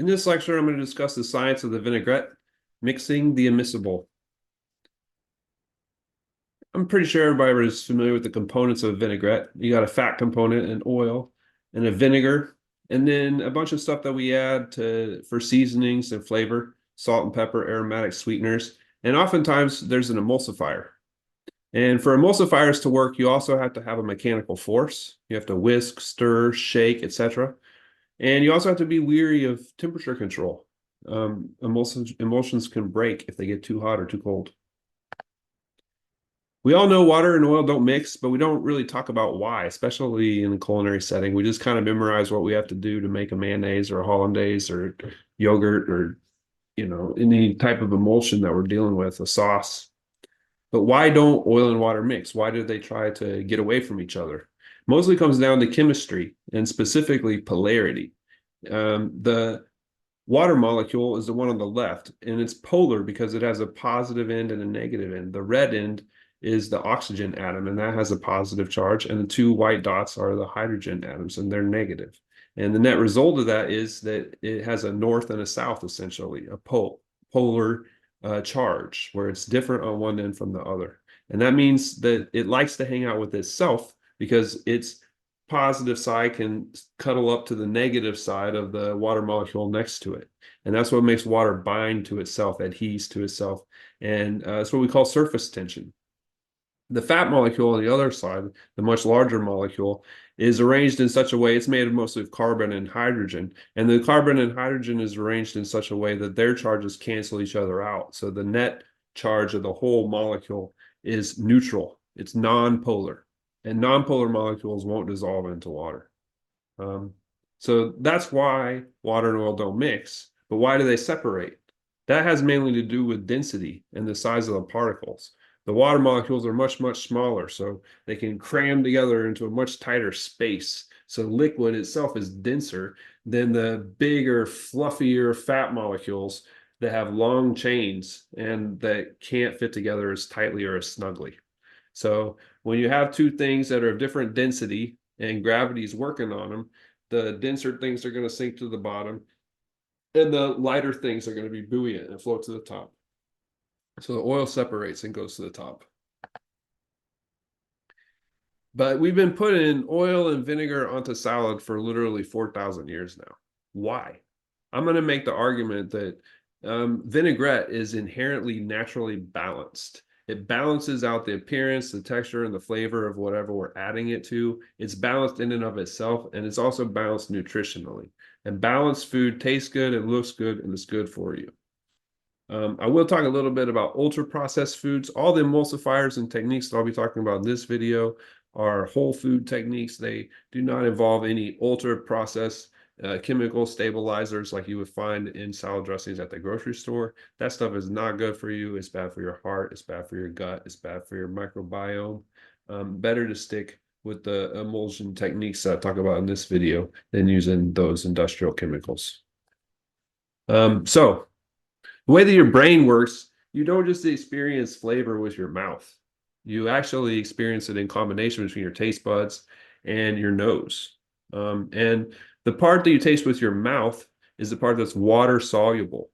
In this lecture, I'm going to discuss the science of the vinaigrette, mixing the immiscible. I'm pretty sure everybody is familiar with the components of a vinaigrette. You got a fat component, an oil, and a vinegar, and then a bunch of stuff that we add for seasonings and flavor, salt and pepper, aromatic sweeteners, and oftentimes there's an emulsifier. And for emulsifiers to work, you also have to have a mechanical force. You have to whisk, stir, shake, etc. And you also have to be weary of temperature control. Emulsions can break if they get too hot or too cold. We all know water and oil don't mix, but we don't really talk about why, especially in a culinary setting. We just kind of memorize what we have to do to make a mayonnaise or a hollandaise or yogurt or, any type of emulsion that we're dealing with, a sauce. But why don't oil and water mix? Why do they try to get away from each other? Mostly comes down to chemistry and specifically polarity. The water molecule is the one on the left, and it's polar because it has a positive end and a negative end. The red end is the oxygen atom, and that has a positive charge, and the two white dots are the hydrogen atoms, and they're negative. And the net result of that is that it has a north and a south, essentially, a polar charge, where it's different on one end from the other. And that means that it likes to hang out with itself because its positive side can cuddle up to the negative side of the water molecule next to it. And that's what makes water bind to itself, adheres to itself. And that's what we call surface tension. The fat molecule on the other side, the much larger molecule, is arranged in such a way, it's made mostly of carbon and hydrogen. And the carbon and hydrogen is arranged in such a way that their charges cancel each other out. So the net charge of the whole molecule is neutral. It's non-polar. And non-polar molecules won't dissolve into water. So that's why water and oil don't mix. But why do they separate? That has mainly to do with density and the size of the particles. The water molecules are much, much smaller, so they can cram together into a much tighter space. So liquid itself is denser than the bigger, fluffier fat molecules that have long chains and that can't fit together as tightly or as snugly. So when you have two things that are of different density and gravity's working on them, the denser things are going to sink to the bottom, and the lighter things are going to be buoyant and float to the top. So the oil separates and goes to the top. But we've been putting oil and vinegar onto salad for literally 4,000 years now. Why? I'm going to make the argument that vinaigrette is inherently naturally balanced. It balances out the appearance, the texture, and the flavor of whatever we're adding it to. It's balanced in and of itself, and it's also balanced nutritionally. And balanced food tastes good, it looks good, and it's good for you. I will talk a little bit about ultra-processed foods. All the emulsifiers and techniques that I'll be talking about in this video are whole food techniques. They do not involve any ultra-processed chemical stabilizers like you would find in salad dressings at the grocery store. That stuff is not good for you. It's bad for your heart. It's bad for your gut. It's bad for your microbiome. Better to stick with the emulsion techniques that I talk about in this video than using those industrial chemicals. So the way that your brain works, you don't just experience flavor with your mouth. You actually experience it in combination between your taste buds and your nose. And the part that you taste with your mouth is the part that's water soluble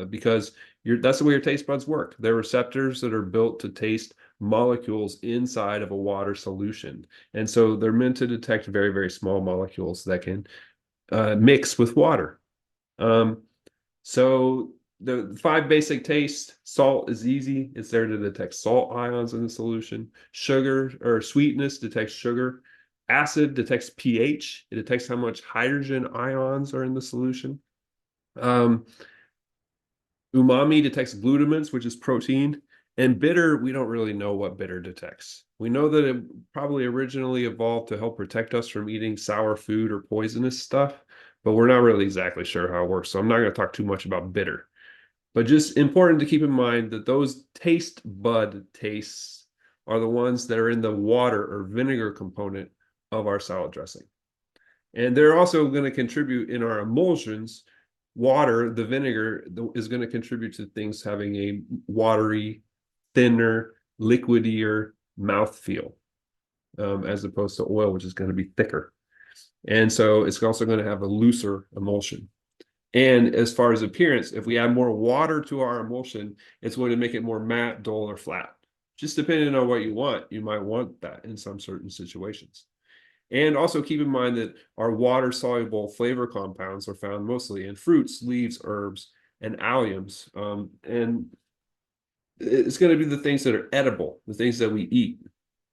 because that's the way your taste buds work. They're receptors that are built to taste molecules inside of a water solution. And so they're meant to detect very, very small molecules that can mix with water. So the five basic tastes: salt is easy. It's there to detect salt ions in the solution. Sugar or sweetness detects sugar. Acid detects pH. It detects how much hydrogen ions are in the solution. Umami detects glutamines, which is protein. And bitter, we don't really know what bitter detects. We know that it probably originally evolved to help protect us from eating sour food or poisonous stuff, but we're not really exactly sure how it works. So I'm not going to talk too much about bitter. But just important to keep in mind that those taste bud tastes are the ones that are in the water or vinegar component of our salad dressing. And they're also going to contribute in our emulsions. Water, the vinegar, is going to contribute to things having a watery, thinner, liquidier mouthfeel, as opposed to oil, which is going to be thicker. And so it's also going to have a looser emulsion. And as far as appearance, if we add more water to our emulsion, it's going to make it more matte, dull, or flat. Just depending on what you want, you might want that in some certain situations. And also keep in mind that our water-soluble flavor compounds are found mostly in fruits, leaves, herbs, and alliums. And it's going to be the things that are edible, the things that we eat,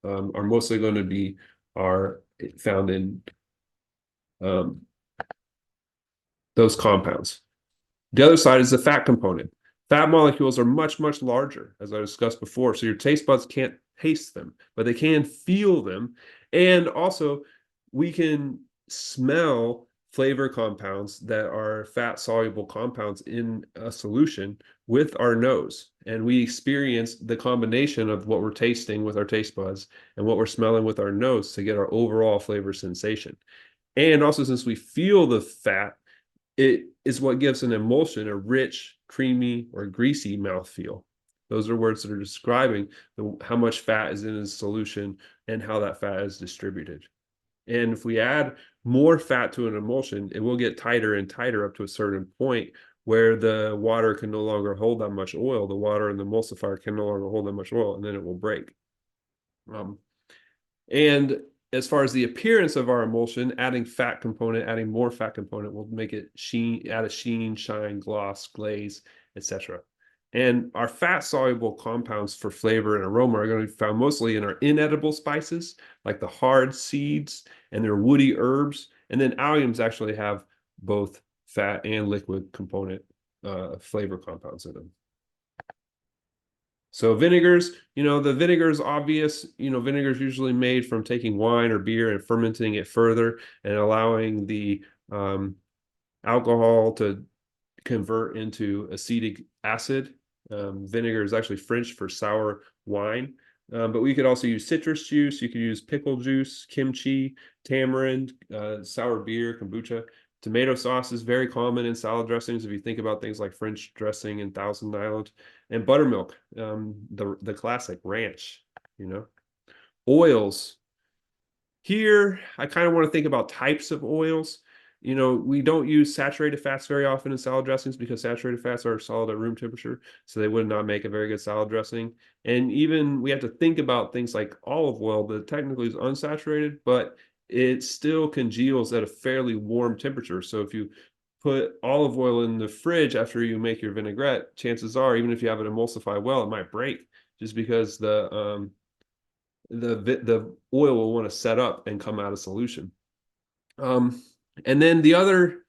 are mostly going to be are found in um, those compounds. The other side is the fat component. Fat molecules are much, much larger, as I discussed before. So your taste buds can't taste them, but they can feel them. And also, we can smell flavor compounds that are fat soluble compounds in a solution with our nose. And we experience the combination of what we're tasting with our taste buds and what we're smelling with our nose to get our overall flavor sensation. And also, since we feel the fat, it is what gives an emulsion a rich, creamy, or greasy mouthfeel. Those are words that are describing how much fat is in a solution and how that fat is distributed. And if we add more fat to an emulsion, it will get tighter and tighter up to a certain point where the water can no longer hold that much oil. The water in the emulsifier can no longer hold that much oil, and then it will break. Um, and as far as the appearance of our emulsion, adding fat component, adding more fat component will make it sheen, add a sheen, shine, gloss, glaze, etc. And our fat soluble compounds for flavor and aroma are going to be found mostly in our inedible spices, like the hard seeds and their woody herbs. And then alliums actually have both fat and liquid component flavor compounds in them. So vinegars, the vinegar is obvious. Vinegar is usually made from taking wine or beer and fermenting it further and allowing the alcohol to convert into acetic acid. Vinegar is actually French for sour wine. But we could also use citrus juice. You could use pickle juice, kimchi, tamarind, sour beer, kombucha. Tomato sauce is very common in salad dressings if you think about things like French dressing and Thousand Island, and buttermilk, the classic ranch. Oils. Here, I kind of want to think about types of oils. We don't use saturated fats very often in salad dressings because saturated fats are solid at room temperature, so they would not make a very good salad dressing. And even we have to think about things like olive oil that technically is unsaturated, but it still congeals at a fairly warm temperature. So if you put olive oil in the fridge after you make your vinaigrette, chances are, even if you have it emulsify well, it might break just because the oil will want to set up and come out of solution. And then the other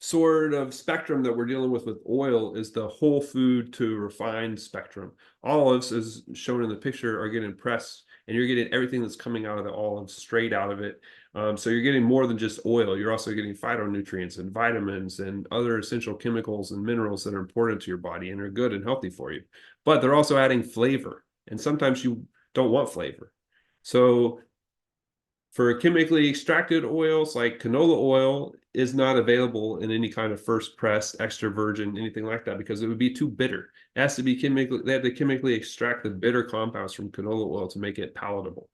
sort of spectrum that we're dealing with oil is the whole food to refined spectrum. Olives, as shown in the picture, are getting pressed, and you're getting everything that's coming out of the olive straight out of it. So you're getting more than just oil. You're also getting phytonutrients and vitamins and other essential chemicals and minerals that are important to your body and are good and healthy for you. But they're also adding flavor, and sometimes you don't want flavor. So for chemically extracted oils like canola oil is not available in any kind of first press, extra virgin, anything like that, because it would be too bitter. It has to be they have to chemically extract the bitter compounds from canola oil to make it palatable.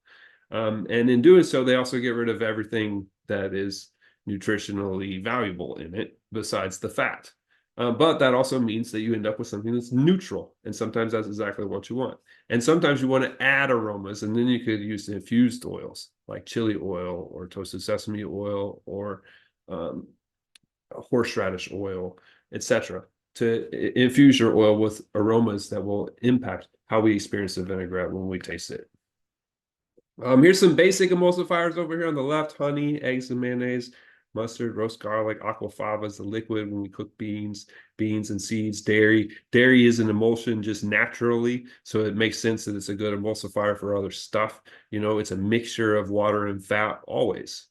And in doing so, they also get rid of everything that is nutritionally valuable in it besides the fat. But that also means that you end up with something that's neutral. And sometimes that's exactly what you want. And sometimes you want to add aromas, and then you could use infused oils like chili oil or toasted sesame oil or horseradish oil, etc., to infuse your oil with aromas that will impact how we experience the vinaigrette when we taste it. Here's some basic emulsifiers over here on the left: honey, eggs and mayonnaise, mustard, roast garlic, aquafaba is the liquid when we cook beans and seeds, dairy. Dairy is an emulsion just naturally, so it makes sense that it's a good emulsifier for other stuff. It's a mixture of water and fat always.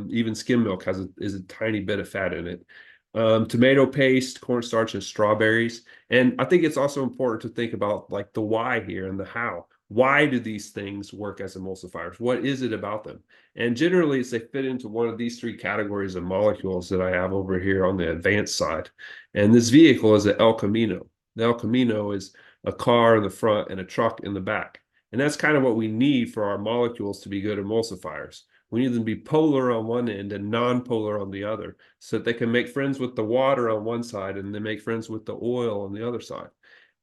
Even skim milk is a tiny bit of fat in it. Tomato paste, cornstarch, and strawberries. And I think it's also important to think about like the why here and the how. Why do these things work as emulsifiers? What is it about them? And generally, they fit into one of these three categories of molecules that I have over here on the advanced side. And this vehicle is an El Camino. The El Camino is a car in the front and a truck in the back. And that's kind of what we need for our molecules to be good emulsifiers. We need them to be polar on one end and non-polar on the other, so that they can make friends with the water on one side and then make friends with the oil on the other side.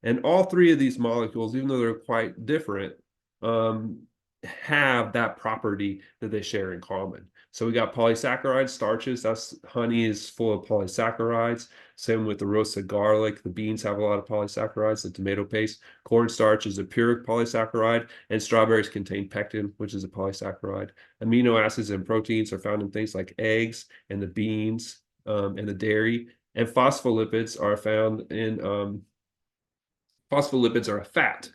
And all three of these molecules, even though they're quite different, um, have that property that they share in common. So we got polysaccharides, starches. That's honey is full of polysaccharides. Same with the roasted garlic. The beans have a lot of polysaccharides. The tomato paste, cornstarch is a pure polysaccharide, and strawberries contain pectin, which is a polysaccharide. Amino acids and proteins are found in things like eggs and the beans and the dairy. And phospholipids are found in phospholipids are a fat,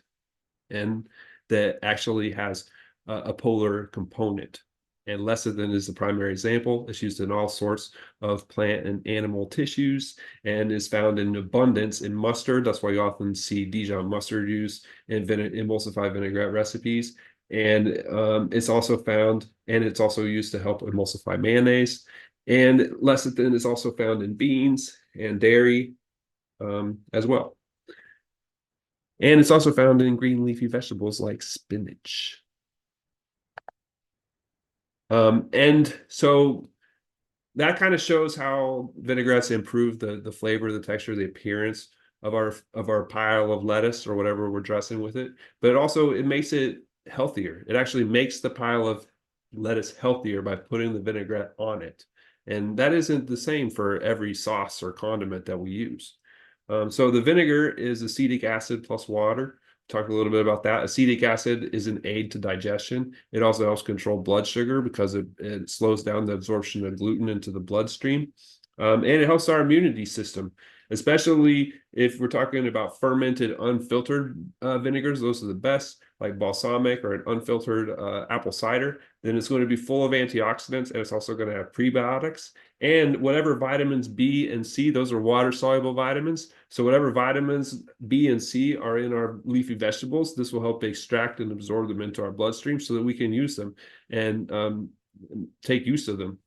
and that actually has a polar component. And lecithin is the primary example. It's used in all sorts of plant and animal tissues and is found in abundance in mustard. That's why you often see Dijon mustard used in emulsified vinaigrette recipes. And it's also found, and it's also used to help emulsify mayonnaise. And lecithin is also found in beans and dairy as well. And it's also found in green leafy vegetables like spinach. And so that kind of shows how vinaigrettes improve the flavor, the texture, the appearance of our pile of lettuce or whatever we're dressing with it. But also it makes it healthier. It actually makes the pile of lettuce healthier by putting the vinaigrette on it. And that isn't the same for every sauce or condiment that we use. So the vinegar is acetic acid plus water. Talk a little bit about that. Acetic acid is an aid to digestion. It also helps control blood sugar because it slows down the absorption of gluten into the bloodstream. And it helps our immunity system, especially if we're talking about fermented, unfiltered vinegars. Those are the best, like balsamic or an unfiltered apple cider. Then it's going to be full of antioxidants, and it's also going to have prebiotics. And whatever vitamins B and C, those are water-soluble vitamins. So whatever vitamins B and C are in our leafy vegetables, this will help extract and absorb them into our bloodstream so that we can use them and take use of them.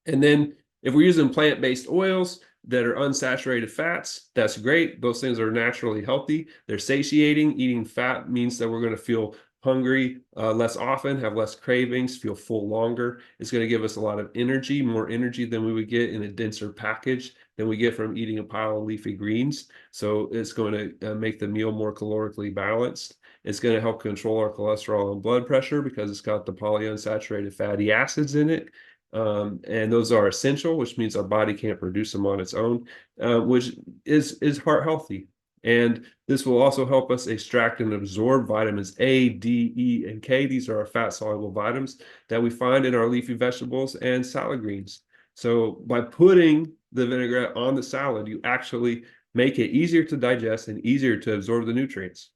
And then if we're using plant-based oils that are unsaturated fats, that's great. Those things are naturally healthy. They're satiating. Eating fat means that we're going to feel hungry less often, have less cravings, feel full longer. It's going to give us a lot of energy, more energy than we would get in a denser package than we get from eating a pile of leafy greens. So it's going to make the meal more calorically balanced. It's going to help control our cholesterol and blood pressure because it's got the polyunsaturated fatty acids in it. And those are essential, which means our body can't produce them on its own, which is heart healthy. And this will also help us extract and absorb vitamins A, D, E, and K. These are our fat-soluble vitamins that we find in our leafy vegetables and salad greens. So by putting the vinaigrette on the salad, you actually make it easier to digest and easier to absorb the nutrients.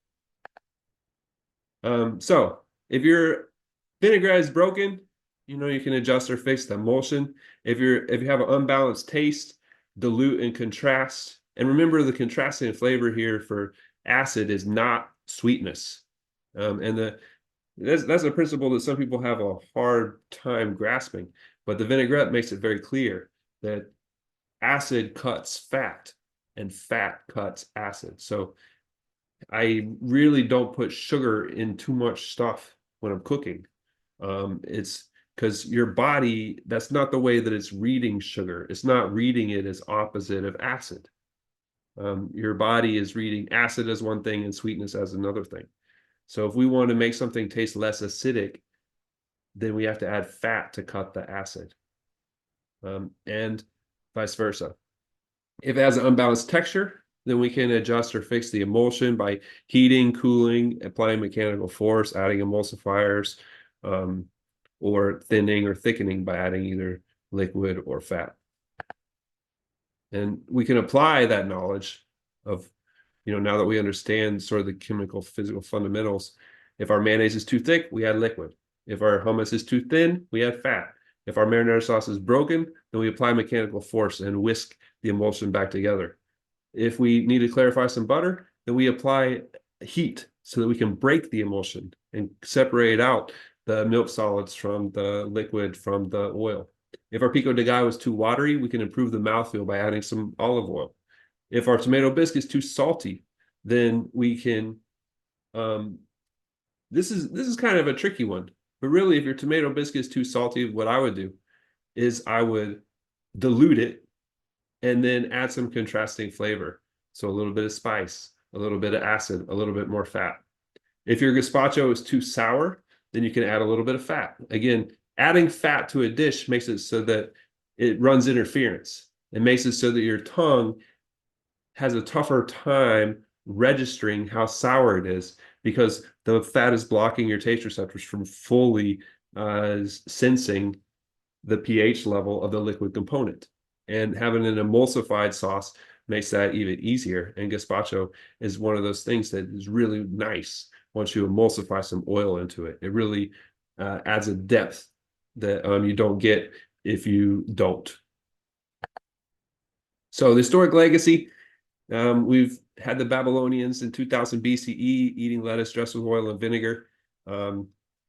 So if your vinaigrette is broken, you can adjust or fix the emulsion. If you have an unbalanced taste, dilute and contrast. And remember, the contrasting flavor here for acid is not sweetness. And that's a principle that some people have a hard time grasping. But the vinaigrette makes it very clear that acid cuts fat and fat cuts acid. So I really don't put sugar in too much stuff when I'm cooking. It's because your body, that's not the way that it's reading sugar. It's not reading it as opposite of acid. Your body is reading acid as one thing and sweetness as another thing. So if we want to make something taste less acidic, then we have to add fat to cut the acid, and vice versa. If it has an unbalanced texture, then we can adjust or fix the emulsion by heating, cooling, applying mechanical force, adding emulsifiers, or thinning or thickening by adding either liquid or fat. And we can apply that knowledge of, now that we understand sort of the chemical, physical fundamentals. If our mayonnaise is too thick, we add liquid. If our hummus is too thin, we add fat. If our marinara sauce is broken, then we apply mechanical force and whisk the emulsion back together. If we need to clarify some butter, then we apply heat so that we can break the emulsion and separate out the milk solids from the liquid from the oil. If our pico de gallo is too watery, we can improve the mouthfeel by adding some olive oil. If our tomato bisque is too salty, then we can this is kind of a tricky one. But really, if your tomato biscuit is too salty, what I would do is I would dilute it and then add some contrasting flavor. So a little bit of spice, a little bit of acid, a little bit more fat. If your gazpacho is too sour, then you can add a little bit of fat. Again, adding fat to a dish makes it so that it runs interference. It makes it so that your tongue has a tougher time registering how sour it is because the fat is blocking your taste receptors from fully sensing the pH level of the liquid component. And having an emulsified sauce makes that even easier. And gazpacho is one of those things that is really nice once you emulsify some oil into it. It really adds a depth that you don't get if you don't. So the historic legacy, we've had the Babylonians in 2000 BCE eating lettuce dressed with oil and vinegar.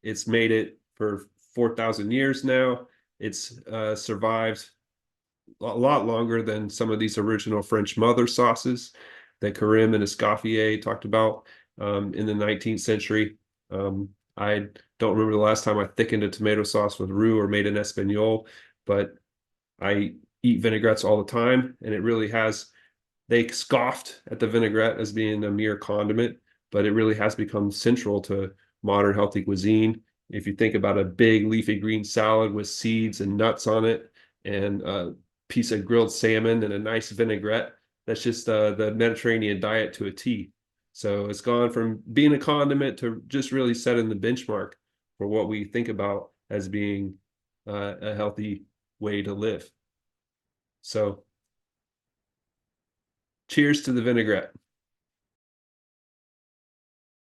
It's made it for 4,000 years now. It's survived a lot longer than some of these original French mother sauces that Carême and Escoffier talked about in the 19th century. I don't remember the last time I thickened a tomato sauce with roux or made an espagnole, but I eat vinaigrettes all the time, and it really has. They scoffed at the vinaigrette as being a mere condiment, but it really has become central to modern healthy cuisine. If you think about a big leafy green salad with seeds and nuts on it, and a piece of grilled salmon and a nice vinaigrette, that's just the Mediterranean diet to a T. So it's gone from being a condiment to just really setting the benchmark for what we think about as being a healthy way to live. So cheers to the vinaigrette.